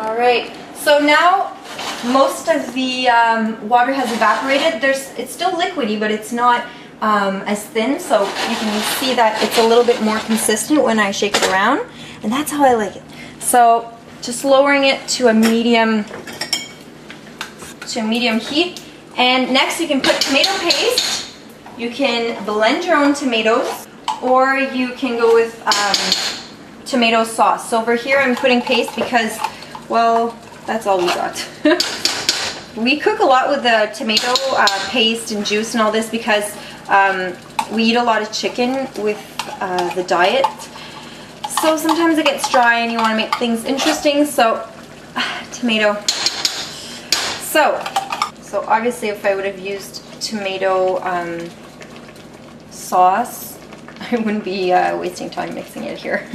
All right, so now most of the water has evaporated. It's still liquidy, but it's not as thin, so you can see that it's a little bit more consistent when I shake it around, and that's how I like it. So just lowering it to a medium heat. And next you can put tomato paste. You can blend your own tomatoes, or you can go with tomato sauce. So over here I'm putting paste because, well, that's all we got. We cook a lot with the tomato paste and juice and all this because we eat a lot of chicken with the diet. So sometimes it gets dry and you want to make things interesting, so tomato. So obviously if I would have used tomato sauce, I wouldn't be wasting time mixing it here.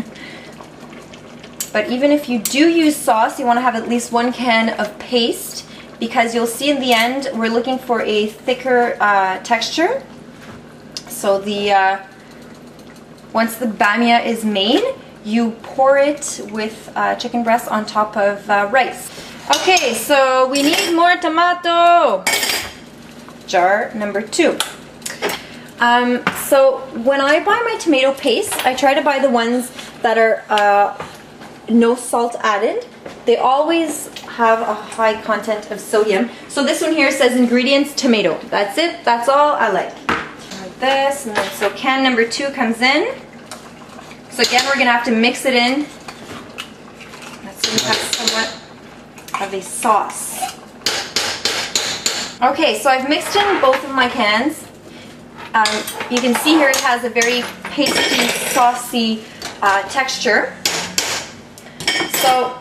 But even if you do use sauce, you want to have at least 1 can of paste, because you'll see in the end we're looking for a thicker texture. So once the bamia is made, you pour it with chicken breast on top of rice. Okay, so we need more tomato. Jar number 2. So when I buy my tomato paste, I try to buy the ones that are no salt added. They always have a high content of sodium. So this one here says ingredients tomato. That's it. That's all I like. Like this, and then so can number 2 comes in. So again, we're gonna have to mix it in. That's so we have somewhat of a sauce. Okay, so I've mixed in both of my cans. You can see here it has a very pasty, saucy texture. So,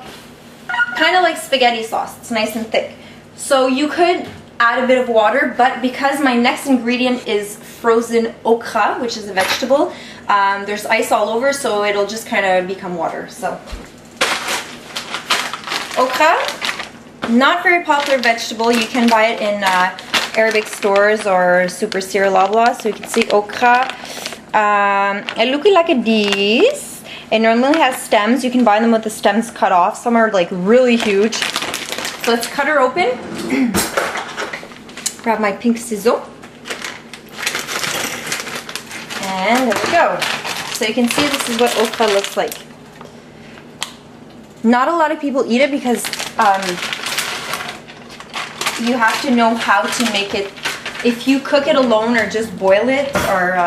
kind of like spaghetti sauce. It's nice and thick. So you could add a bit of water, but because my next ingredient is frozen okra, which is a vegetable, there's ice all over, so it'll just kind of become water. So, okra, not very popular vegetable. You can buy it in Arabic stores or Super Sir Loblaw. So you can see okra. It looks like this. It normally has stems. You can buy them with the stems cut off. Some are like really huge. So let's cut her open. Grab my pink ciseaux. And there we go. So you can see this is what okra looks like. Not a lot of people eat it because you have to know how to make it. If you cook it alone or just boil it, or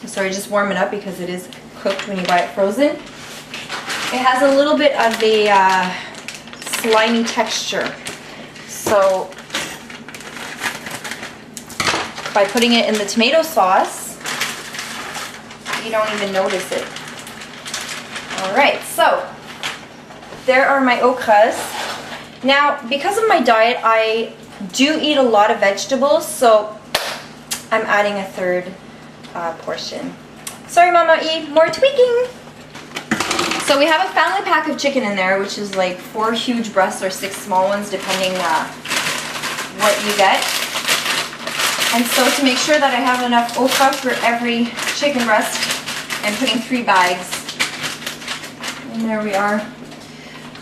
sorry, just warm it up because it is cooked when you buy it frozen. It has a little bit of a slimy texture. So by putting it in the tomato sauce, you don't even notice it. Alright, so there are my okras. Now, because of my diet, I do eat a lot of vegetables, so I'm adding a 3rd portion. Sorry, Mama E, more tweaking. So we have a family pack of chicken in there, which is like 4 huge breasts or 6 small ones, depending what you get. And so to make sure that I have enough okra for every chicken breast, I'm putting 3 bags. And there we are.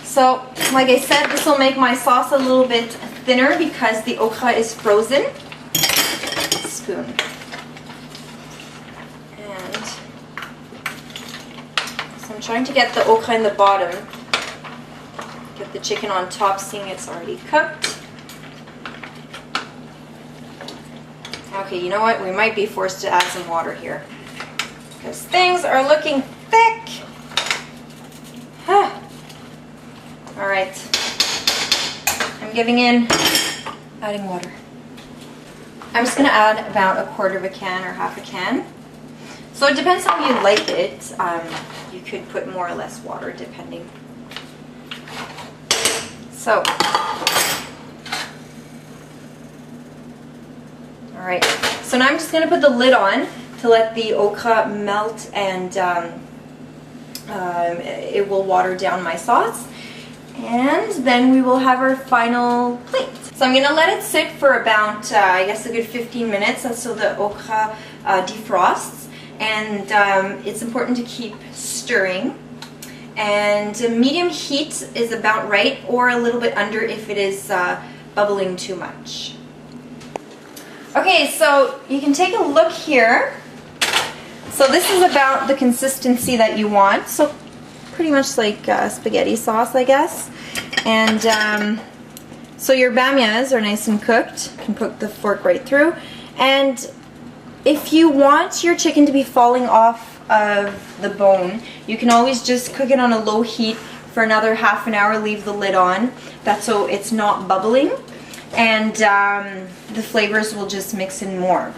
So, like I said, this will make my sauce a little bit thinner because the okra is frozen. Spoon. I'm trying to get the okra in the bottom, get the chicken on top, seeing it's already cooked. Okay, you know what? We might be forced to add some water here because things are looking thick. Alright, I'm adding water. I'm just going to add about 1/4 of a can or half a can. So it depends how you like it. You could put more or less water depending. So, alright. So now I'm just going to put the lid on to let the okra melt, and it will water down my sauce. And then we will have our final plate. So I'm going to let it sit for about, I guess, a good 15 minutes until the okra defrosts. And it's important to keep stirring. and medium heat is about right, or a little bit under if it is bubbling too much. Okay, so you can take a look here. So this is about the consistency that you want. So pretty much like spaghetti sauce, I guess. And so your bamias are nice and cooked. You can put the fork right through. And if you want your chicken to be falling off of the bone, you can always just cook it on a low heat for another half an hour, leave the lid on. That's so it's not bubbling, and the flavors will just mix in more.